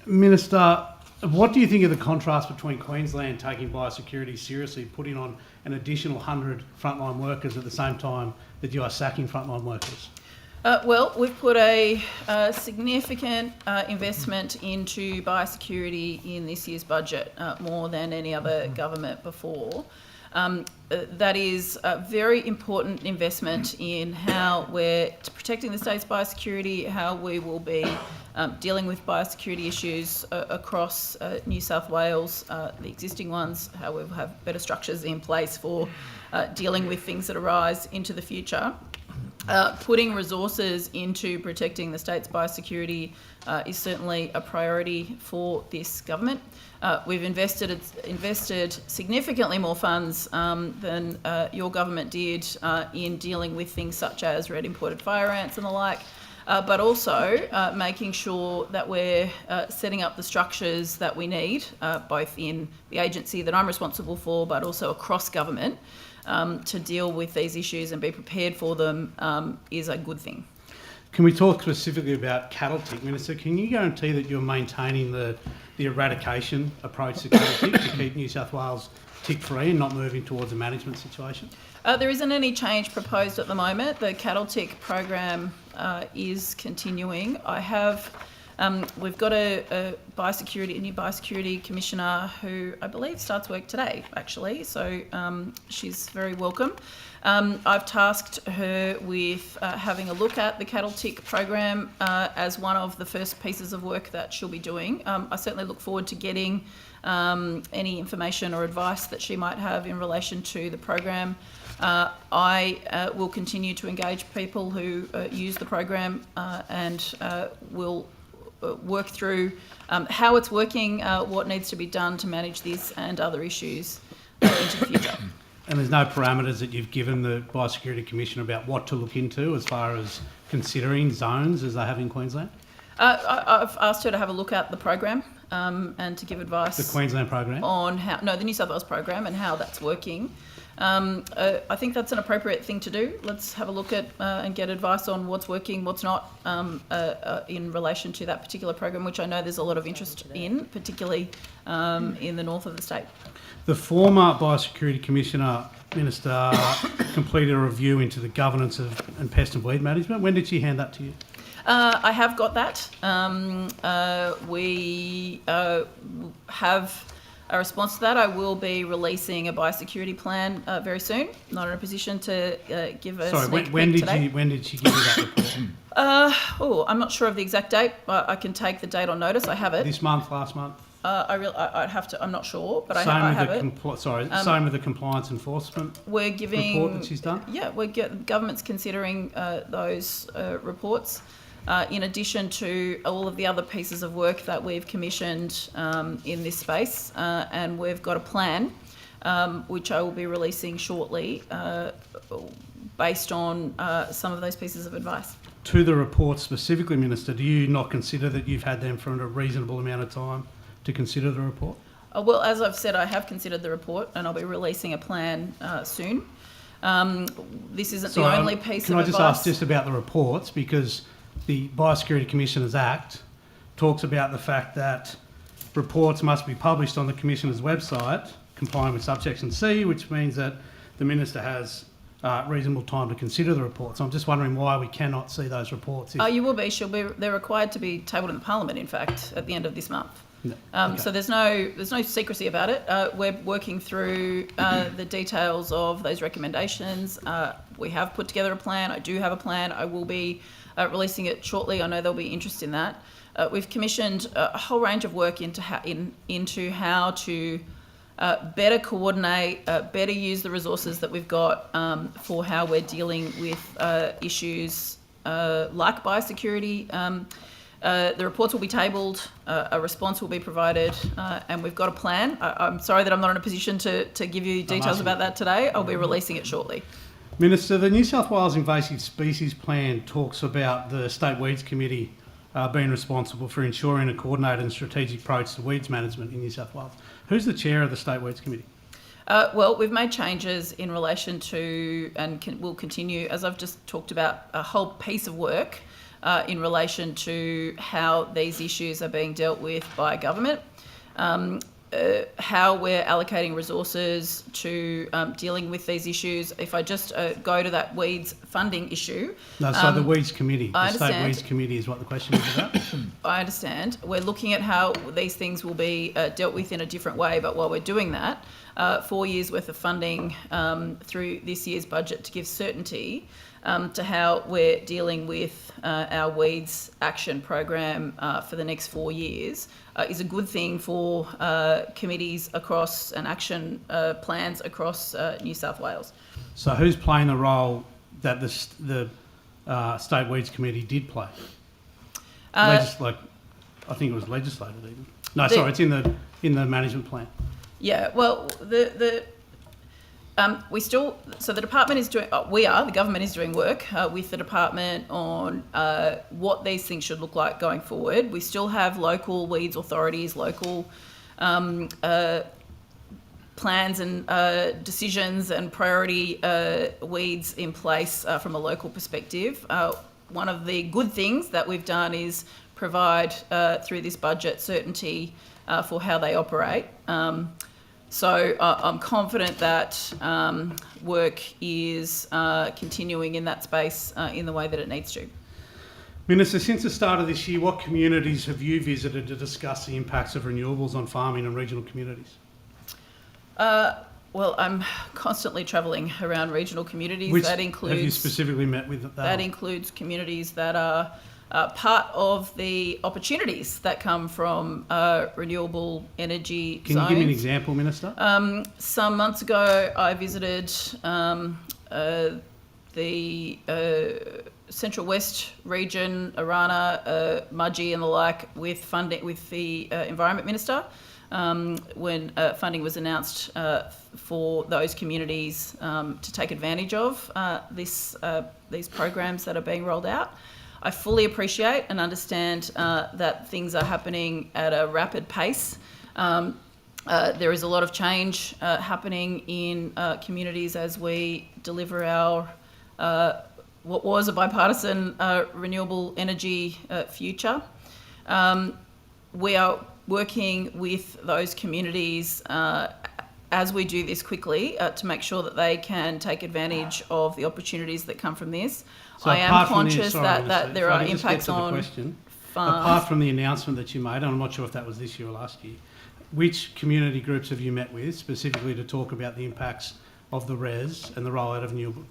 Minister, what do you think of the contrast between Queensland taking biosecurity seriously, putting on an additional 100 frontline workers at the same time that you are sacking frontline workers? Well, we've put a significant investment into biosecurity in this year's budget, more than any other government before. That is a very important investment in how we're protecting the state's biosecurity, how we will be dealing with biosecurity issues across New South Wales, the existing ones, how we'll have better structures in place for dealing with things that arise into the future. Putting resources into protecting the state's biosecurity is certainly a priority for this government. We've invested significantly more funds than your government did in dealing with things such as red imported fire ants and the like, but also making sure that we're setting up the structures that we need, both in the agency that I'm responsible for, but also across government, to deal with these issues and be prepared for them is a good thing. Can we talk specifically about cattle tick, Minister? Can you guarantee that you're maintaining the eradication approach to cattle tick to keep New South Wales tick-free and not moving towards a management situation? There isn't any change proposed at the moment. The cattle tick program is continuing. We've got a new biosecurity commissioner who I believe starts work today, actually. So she's very welcome. I've tasked her with having a look at the cattle tick program as one of the first pieces of work that she'll be doing. I certainly look forward to getting any information or advice that she might have in relation to the program. I will continue to engage people who use the program and will work through how it's working, what needs to be done to manage this and other issues into the future. And there's no parameters that you've given the Biosecurity Commission about what to look into as far as considering zones as they have in Queensland? I've asked her to have a look at the program and to give advice. The Queensland program? The New South Wales program and how that's working. I think that's an appropriate thing to do. Let's have a look at and get advice on what's working, what's not in relation to that particular program, which I know there's a lot of interest in, particularly in the north of the state. The former Biosecurity Commissioner, Minister, completed a review into the governance of and pest and weed management. When did she hand that to you? I have got that. We have a response to that. I will be releasing a biosecurity plan very soon. Not in a position to give a sneak peek today. When did she give you that report? I'm not sure of the exact date, but I can take the date on notice. I have it. This month, last month? I'd have to. I'm not sure, but I have it. Same with the compliance enforcement report that she's done. Yeah, government's considering those reports. In addition to all of the other pieces of work that we've commissioned in this space, and we've got a plan which I will be releasing shortly based on some of those pieces of advice. To the report specifically, Minister, do you not consider that you've had them for a reasonable amount of time to consider the report? Well, as I've said, I have considered the report and I'll be releasing a plan soon. This isn't the only piece of advice. Can I just ask just about the reports, because the Biosecurity Commissioners Act talks about the fact that reports must be published on the Commissioner's website, complying with subsection C, which means that the Minister has reasonable time to consider the reports. I'm just wondering why we cannot see those reports. You will be. They're required to be tabled in Parliament, in fact, at the end of this month. No. Okay. So there's no secrecy about it. We're working through the details of those recommendations. We have put together a plan. I do have a plan. I will be releasing it shortly. I know there'll be interest in that. We've commissioned a whole range of work into how to better coordinate, better use the resources that we've got for how we're dealing with issues like biosecurity. The reports will be tabled, a response will be provided, and we've got a plan. I'm sorry that I'm not in a position to give you details about that today. I'll be releasing it shortly. Minister, the New South Wales Invasive Species Plan talks about the State Weeds Committee being responsible for ensuring a coordinated and strategic approach to weeds management in New South Wales. Who's the chair of the State Weeds Committee? Well, we've made changes in relation to, and will continue, as I've just talked about, a whole piece of work in relation to how these issues are being dealt with by government, how we're allocating resources to dealing with these issues. If I just go to that weeds funding issue. No, so the Weeds Committee, I the State understand. Weeds Committee is what the question was about. I understand. We're looking at how these things will be dealt with in a different way, but while we're doing that, 4 years worth of funding through this year's budget to give certainty to how we're dealing with our weeds action program for the next 4 years is a good thing for committees across and action plans across New South Wales. So who's playing the role that the State Weeds Committee did play? I think it was legislated even. No, sorry, it's in the management plan. Yeah, well, the department is doing. The government is doing work with the department on what these things should look like going forward. We still have local weeds authorities, local plans and decisions and priority weeds in place from a local perspective. One of the good things that we've done is provide through this budget certainty for how they operate. So I'm confident that work is continuing in that space in the way that it needs to. Minister, since the start of this year, what communities have you visited to discuss the impacts of renewables on farming and regional communities? Well, I'm constantly travelling around regional communities. Which that includes, have you specifically met with that? That includes communities that are part of the opportunities that come from renewable energy Can you give me an example, Minister? Some months ago, I visited the Central West region, Arana, Mudgee and the like, with funding with the Environment Minister when funding was announced for those communities to take advantage of these programs that are being rolled out. I fully appreciate and understand that things are happening at a rapid pace. There is a lot of change happening in communities as we deliver our what was a bipartisan renewable energy future. We are working with those communities as we do this quickly to make sure that they can take advantage of the opportunities that come from this. So I am conscious that there are impacts on farms. farms. Apart from the announcement that you made, and I'm not sure if that was this year or last year, which community groups have you met with specifically to talk about the impacts of the RES and the rollout of renewable